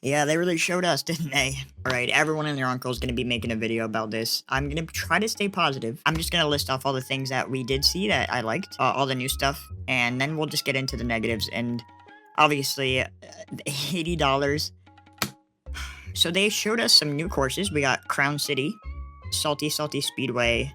Yeah, they really showed us, didn't they? Alright, everyone and their uncle is going to be making a video about this. I'm going to try to stay positive. I'm just going to list off all the things that we did see that I liked, all the new stuff, and then we'll just get into the negatives. And obviously, $80. So they showed us some new courses. We got Crown City, Salty Speedway,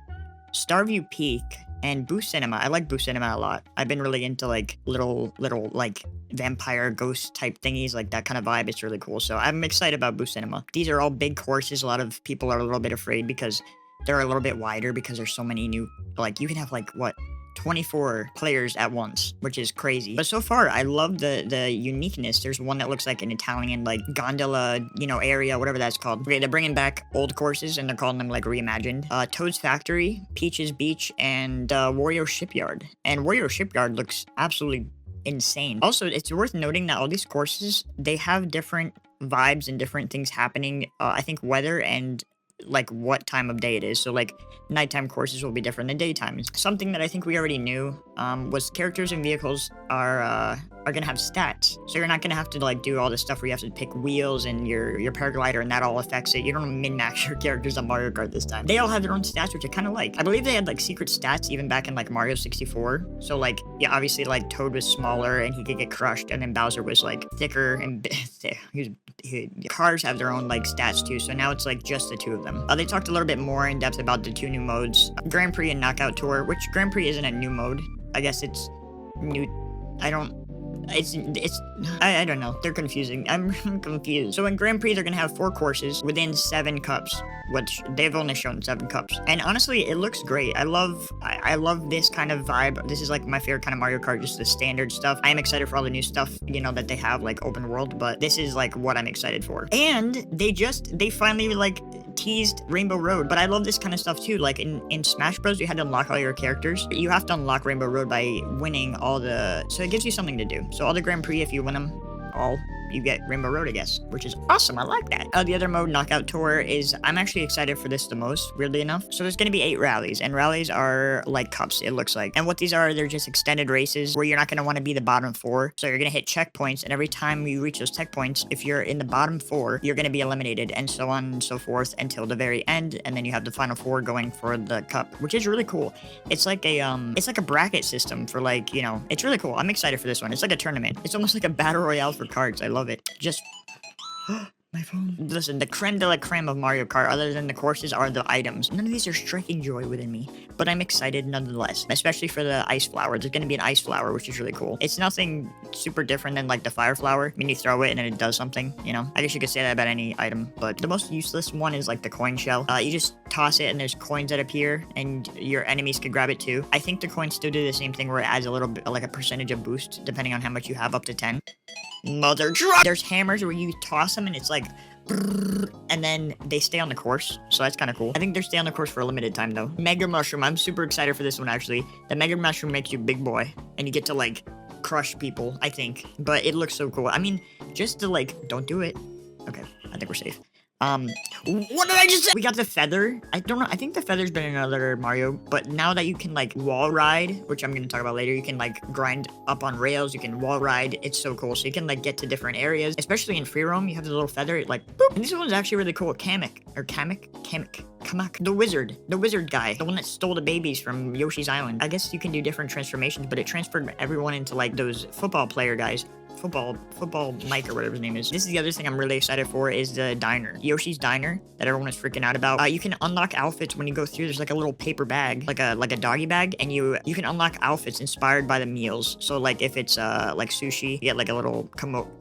Starview Peak, and Boo Cinema. I like Boo Cinema a lot. I've been really into like little like vampire ghost type thingies, like that kind of vibe. It's really cool. So I'm excited about Boo Cinema. These are all big courses. A lot of people are a little bit afraid because they're a little bit wider because there's so many new, like you can have like what, 24 players at once, which is crazy. But so far, I love the uniqueness. There's one that looks like an Italian, like, gondola, area, whatever that's called. Okay, they're bringing back old courses, and they're calling them, like, reimagined. Toad's Factory, Peach's Beach, and Wario Shipyard. And Wario Shipyard looks absolutely insane. Also, it's worth noting that all these courses, they have different vibes and different things happening. I think weather and like what time of day it is. So like nighttime courses will be different than daytime. Something that I think we already knew was characters and vehicles are gonna have stats. So you're not gonna have to like do all this stuff where you have to pick wheels and your paraglider and that all affects it. You don't min-max your characters on Mario Kart this time. They all have their own stats, which I kind of like. I believe they had like secret stats even back in like Mario 64. So like, yeah, obviously like Toad was smaller and he could get crushed, and then Bowser was like thicker and cars have their own like stats too. So now it's like just the two of them. They talked a little bit more in depth about the two new modes, Grand Prix and Knockout Tour, which Grand Prix isn't a new mode. I guess it's new. I don't know. They're confusing. I'm confused. So in Grand Prix, they're gonna have 4 courses within 7 cups, which they've only shown 7 cups. And honestly, it looks great. I love this kind of vibe. This is like my favorite kind of Mario Kart, just the standard stuff. I am excited for all the new stuff, that they have, like open world, but this is like what I'm excited for. And they finally like teased Rainbow Road, but I love this kind of stuff too. Like in Smash Bros, you had to unlock all your characters. You have to unlock Rainbow Road by winning so it gives you something to do. So all the Grand Prix, if you win them all, you get Rainbow Road, I guess, which is awesome. I like that. The other mode, Knockout Tour, is I'm actually excited for this the most, weirdly enough. So there's going to be 8 rallies, and rallies are like cups, it looks like. And what these are, they're just extended races where you're not going to want to be the bottom 4. So you're going to hit checkpoints, and every time you reach those checkpoints, if you're in the bottom 4, you're going to be eliminated, and so on and so forth until the very end. And then you have the final 4 going for the cup, which is really cool. It's like a bracket system for like, it's really cool. I'm excited for this one. It's like a tournament. It's almost like a battle royale for cards. I love it. Just my phone. Listen, the creme de la creme of Mario Kart, other than the courses, are the items. None of these are striking joy within me, but I'm excited nonetheless, especially for the ice flower. There's going to be an ice flower, which is really cool. It's nothing super different than like the fire flower. I mean, you throw it and then it does something, I guess you could say that about any item, but the most useless one is like the coin shell. You just toss it and there's coins that appear and your enemies can grab it too. I think the coins still do the same thing where it adds a little bit, like a percentage of boost, depending on how much you have, up to 10. Mother truck! There's hammers where you toss them and it's like, and then they stay on the course, so that's kind of cool. I think they stay on the course for a limited time though. Mega Mushroom, I'm super excited for this one actually. The Mega Mushroom makes you big boy, and you get to like crush people, I think. But it looks so cool. I mean, just to like, don't do it. Okay, I think we're safe. What did I just say? We got the feather. I don't know. I think the feather's been in another Mario, but now that you can like wall ride, which I'm going to talk about later, you can like grind up on rails, you can wall ride. It's so cool. So you can like get to different areas, especially in free roam. You have the little feather, like boop. And this one's actually really cool. Kamek. The wizard guy, the one that stole the babies from Yoshi's Island. I guess you can do different transformations, but it transferred everyone into like those football player guys. Football Mike or whatever his name is. This is the other thing I'm really excited for, is the diner. Yoshi's Diner that everyone is freaking out about. You can unlock outfits when you go through. There's like a little paper bag, like a doggy bag, and you can unlock outfits inspired by the meals. So like if it's like sushi, you get like a little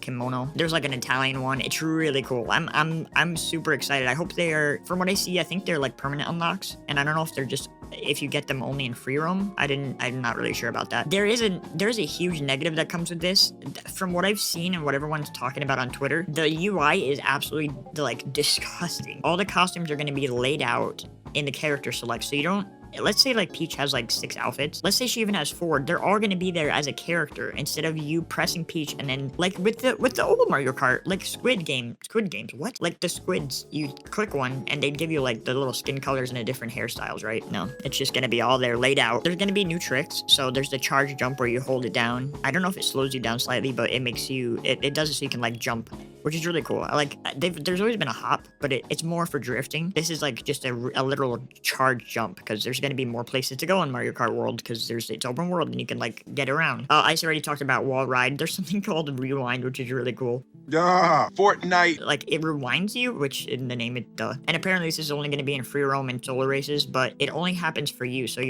kimono. There's like an Italian one. It's really cool. I'm super excited. I hope they are, from what I see, I think they're like permanent unlocks, and I don't know if they're just, if you get them only in free roam. I'm not really sure about that. There's a huge negative that comes with this. From what I've seen and what everyone's talking about on Twitter, the UI is absolutely like disgusting. All the costumes are going to be laid out in the character select, so you don't let's say like Peach has like 6 outfits. Let's say she even has 4. They're all gonna be there as a character instead of you pressing Peach and then like with the old Mario Kart, like Squid Games, what? Like the squids, you click one and they'd give you like the little skin colors and the different hairstyles, right? No, it's just gonna be all there laid out. There's gonna be new tricks. So there's the charge jump where you hold it down. I don't know if it slows you down slightly, but it makes you, it does it so you can like jump, which is really cool. I like, there's always been a hop, but it's more for drifting. This is like just a literal charge jump because there's gonna be more places to go in Mario Kart World because it's open world and you can like get around. I already talked about wall ride. There's something called rewind, which is really cool. Yeah, Fortnite. Like it rewinds you, which in the name it duh. And apparently this is only going to be in free roam and solo races, but it only happens for you. So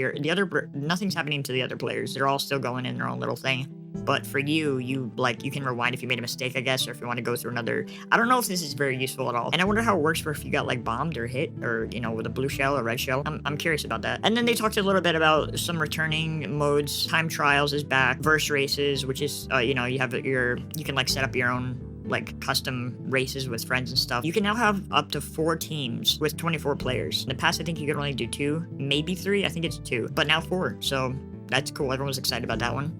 nothing's happening to the other players. They're all still going in their own little thing. But for you can rewind if you made a mistake, I guess, or if you want to go through another. I don't know if this is very useful at all. And I wonder how it works for if you got like bombed or hit or, you know, with a blue shell or red shell. I'm curious about that. And then they talked a little bit about some returning modes. Time trials is back. Verse races, which is, you know, you can like set up your own like custom races with friends and stuff. You can now have up to 4 teams with 24 players. In the past, I think you could only do 2, maybe 3. I think it's 2, but now 4. So that's cool. Everyone's excited about that one.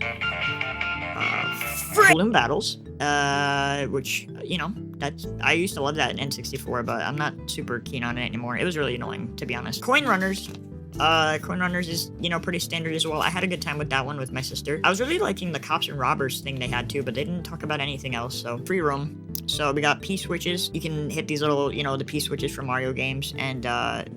Balloon battles, which, you know, I used to love that in N64, but I'm not super keen on it anymore. It was really annoying, to be honest. Coin runners. Coin runners is, you know, pretty standard as well. I had a good time with that one with my sister. I was really liking the cops and robbers thing they had too, but they didn't talk about anything else. So free roam. So we got P switches. You can hit these little, you know, the P switches from Mario games, and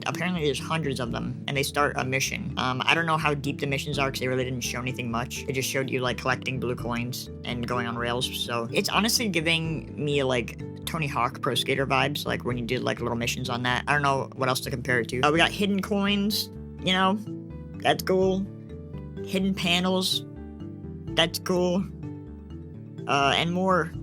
apparently there's hundreds of them, and they start a mission. I don't know how deep the missions are because they really didn't show anything much. It just showed you like collecting blue coins and going on rails. So it's honestly giving me like Tony Hawk Pro Skater vibes, like when you did like little missions on that. I don't know what else to compare it to. We got hidden coins. You know, that's cool. Hidden panels, that's cool. And more.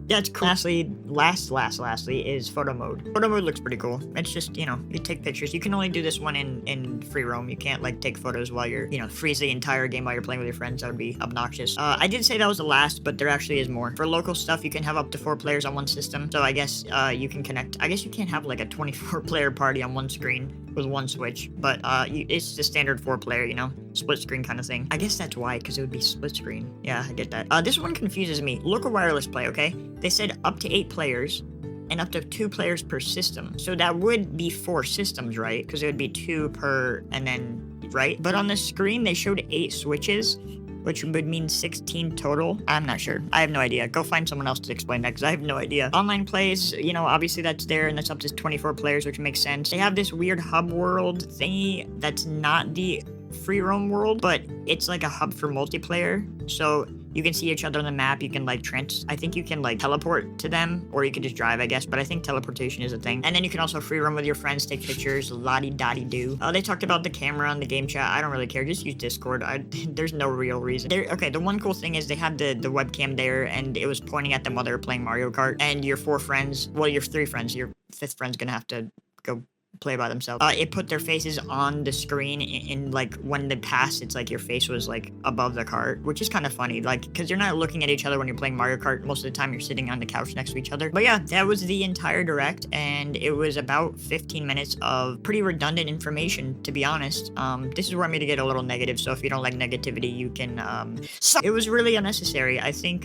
That's cool. Lastly is photo mode. Photo mode looks pretty cool. It's just, you know, you take pictures. You can only do this one in free roam. You can't like take photos while you're, you know, freeze the entire game while you're playing with your friends. That would be obnoxious. I did say that was the last, but there actually is more. For local stuff, you can have up to 4 players on one system. So I guess you can connect. I guess you can't have like a 24 player party on one screen with one switch, but it's the standard 4 player, you know, split screen kind of thing. I guess that's why, because it would be split screen. Yeah, I get that. This one confuses me. Local wireless play, okay? They said up to 8 players and up to 2 players per system. So that would be 4 systems, right? Because it would be 2 per, and then, right? But on the screen, they showed 8 switches, which would mean 16 total. I'm not sure. I have no idea. Go find someone else to explain that, because I have no idea. Online plays, you know, obviously that's there, and that's up to 24 players, which makes sense. They have this weird hub world thingy that's not the free roam world, but it's like a hub for multiplayer. So you can see each other on the map. You can like I think you can like teleport to them, or you can just drive, I guess, but I think teleportation is a thing. And then you can also free roam with your friends, take pictures, la-di-da-di-do. They talked about the camera on the game chat. I don't really care. Just use Discord. There's no real reason. Okay, the one cool thing is they had the webcam there, and it was pointing at them while they were playing Mario Kart. And your 4 friends, well, your 3 friends, your 5th friend's gonna have to go play by themselves. It put their faces on the screen in like when they passed, it's like your face was like above the cart, which is kind of funny, like because you're not looking at each other when you're playing Mario Kart. Most of the time you're sitting on the couch next to each other. But yeah, that was the entire direct, and it was about 15 minutes of pretty redundant information, to be honest. This is where I'm going to get a little negative, so if you don't like negativity, you can it was really unnecessary. I think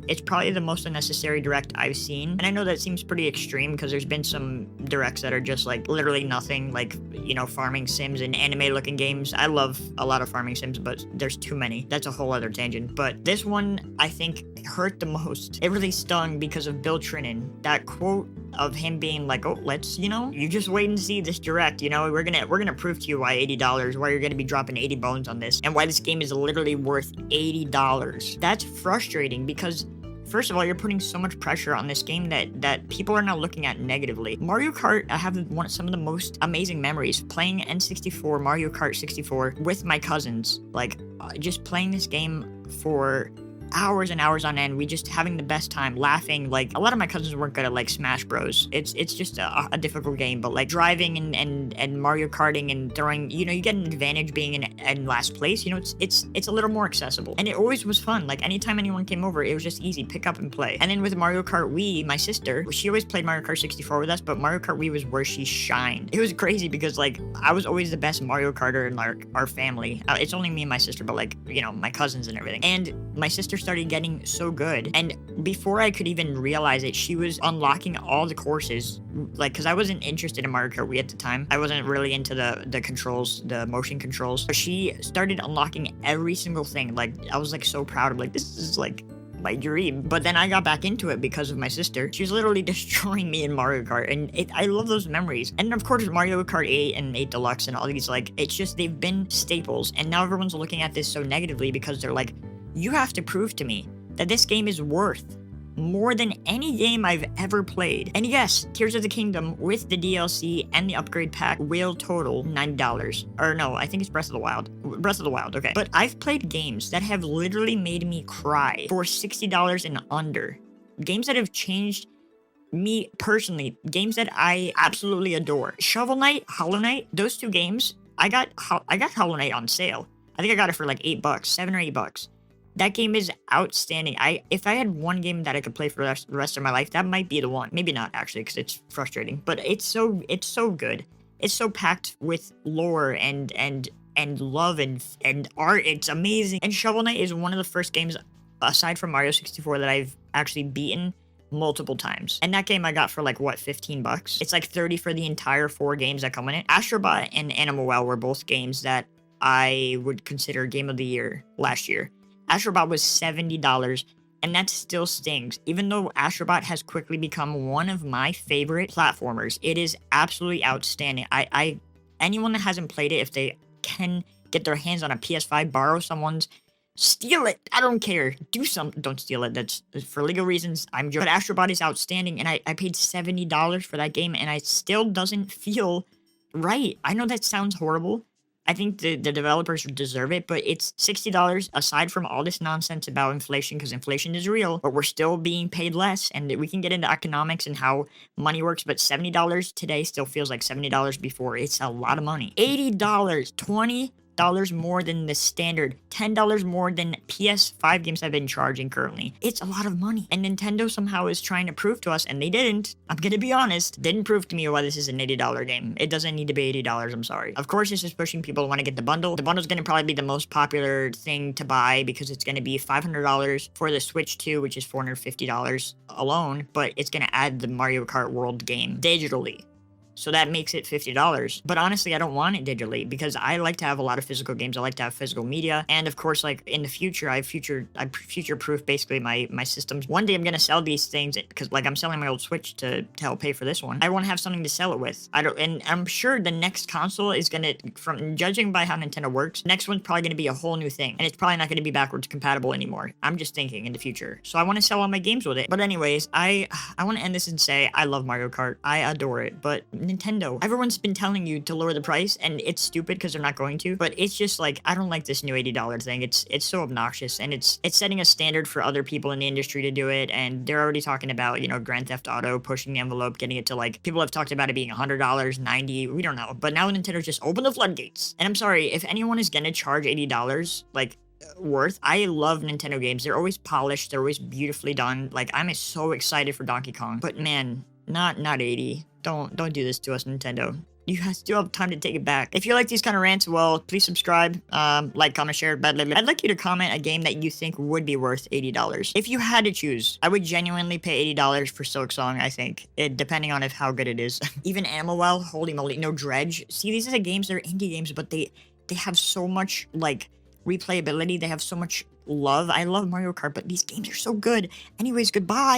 it's probably the most unnecessary direct I've seen, and I know that seems pretty extreme because there's been some directs that are just like literally nothing, like, you know, farming sims and anime looking games. I love a lot of farming sims, but there's too many. That's a whole other tangent. But this one, I think, hurt the most. It really stung because of Bill Trinan. That quote of him being like, oh, let's, you know, you just wait and see this direct, you know, we're gonna prove to you why $80, why you're gonna be dropping 80 bones on this, and why this game is literally worth $80. That's frustrating because first of all, you're putting so much pressure on this game that people are now looking at negatively. Mario Kart, I have some of the most amazing memories playing N64, Mario Kart 64 with my cousins. Like, just playing this game for hours and hours on end. We just having the best time, laughing. Like, a lot of my cousins weren't good at like Smash Bros. It's just a difficult game, but like driving and Mario Karting and throwing, you know, you get an advantage being in last place. You know, it's a little more accessible, and it always was fun. Like, anytime anyone came over, it was just easy, pick up and play. And then with Mario Kart Wii, my sister, she always played Mario Kart 64 with us, but Mario Kart Wii was where she shined. It was crazy because like I was always the best Mario Karter in like our family. It's only me and my sister, but like, you know, my cousins and everything. And my sister started getting so good, and before I could even realize it, she was unlocking all the courses. Like, because I wasn't interested in Mario Kart Wii at the time. I wasn't really into the controls, the motion controls. But she started unlocking every single thing. Like, I was like so proud of like, this is like my dream. But then I got back into it because of my sister. She was literally destroying me in Mario Kart, and I love those memories. And of course, Mario Kart 8 and 8 Deluxe and all these, like, it's just, they've been staples. And now everyone's looking at this so negatively because they're like, you have to prove to me that this game is worth more than any game I've ever played. And yes, Tears of the Kingdom with the DLC and the upgrade pack will total $90. Or no, I think it's Breath of the Wild. Breath of the Wild, okay. But I've played games that have literally made me cry for $60 and under. Games that have changed me personally. Games that I absolutely adore. Shovel Knight, Hollow Knight, those two games, I got Hollow Knight on sale. I think I got it for like $8, $7 or $8. That game is outstanding. If I had one game that I could play for the rest of my life, that might be the one. Maybe not, actually, because it's frustrating. But it's so good. It's so packed with lore and love and art. It's amazing. And Shovel Knight is one of the first games, aside from Mario 64, that I've actually beaten multiple times. And that game I got for like, what, $15? It's like 30 for the entire 4 games that come in it. Astrobot and Animal Well were both games that I would consider Game of the Year last year. Astrobot was $70, and that still stings. Even though Astrobot has quickly become one of my favorite platformers, it is absolutely outstanding. Anyone that hasn't played it, if they can get their hands on a PS5, borrow someone's, steal it. I don't care. Don't steal it. That's for legal reasons. I'm joking. But Astrobot is outstanding, and I paid $70 for that game, and it still doesn't feel right. I know that sounds horrible. I think the developers deserve it, but it's $60 aside from all this nonsense about inflation, because inflation is real, but we're still being paid less, and we can get into economics and how money works, but $70 today still feels like $70 before. It's a lot of money. $80, $20 more than the standard, $10 more than PS5 games have been charging currently. It's a lot of money. And Nintendo somehow is trying to prove to us, and they didn't, I'm gonna be honest, didn't prove to me why this is an $80 game. It doesn't need to be $80, I'm sorry. Of course, this is pushing people to want to get the bundle. The bundle's gonna probably be the most popular thing to buy because it's gonna be $500 for the Switch 2, which is $450 alone, but it's gonna add the Mario Kart World game digitally. So that makes it $50. But honestly, I don't want it digitally because I like to have a lot of physical games. I like to have physical media. And of course, like in the future, I future-proof basically my systems. One day I'm going to sell these things because like I'm selling my old Switch to help pay for this one. I want to have something to sell it with. And I'm sure the next console is going to, from judging by how Nintendo works, next one's probably going to be a whole new thing. And it's probably not going to be backwards compatible anymore. I'm just thinking in the future. So I want to sell all my games with it. But anyways, I want to end this and say I love Mario Kart. I adore it. But Nintendo, everyone's been telling you to lower the price, and it's stupid because they're not going to, but it's just like, I don't like this new $80 thing. It's so obnoxious, and it's setting a standard for other people in the industry to do it, and they're already talking about, you know, Grand Theft Auto pushing the envelope, getting it to like, people have talked about it being $100, $90, we don't know, but now Nintendo's just opened the floodgates. And I'm sorry, if anyone is gonna charge $80, like, worth, I love Nintendo games. They're always polished, they're always beautifully done. Like, I'm so excited for Donkey Kong, but man, not 80. Don't do this to us, Nintendo. You guys still have time to take it back. If you like these kind of rants, well, please subscribe, like, comment, share. I'd like you to comment a game that you think would be worth $80. If you had to choose, I would genuinely pay $80 for Silk Song, I think, depending on how good it is. Even Animal Well, holy moly, no, Dredge. See, these are the games, they're indie games, but they have so much, like, replayability. They have so much love. I love Mario Kart, but these games are so good. Anyways, goodbye.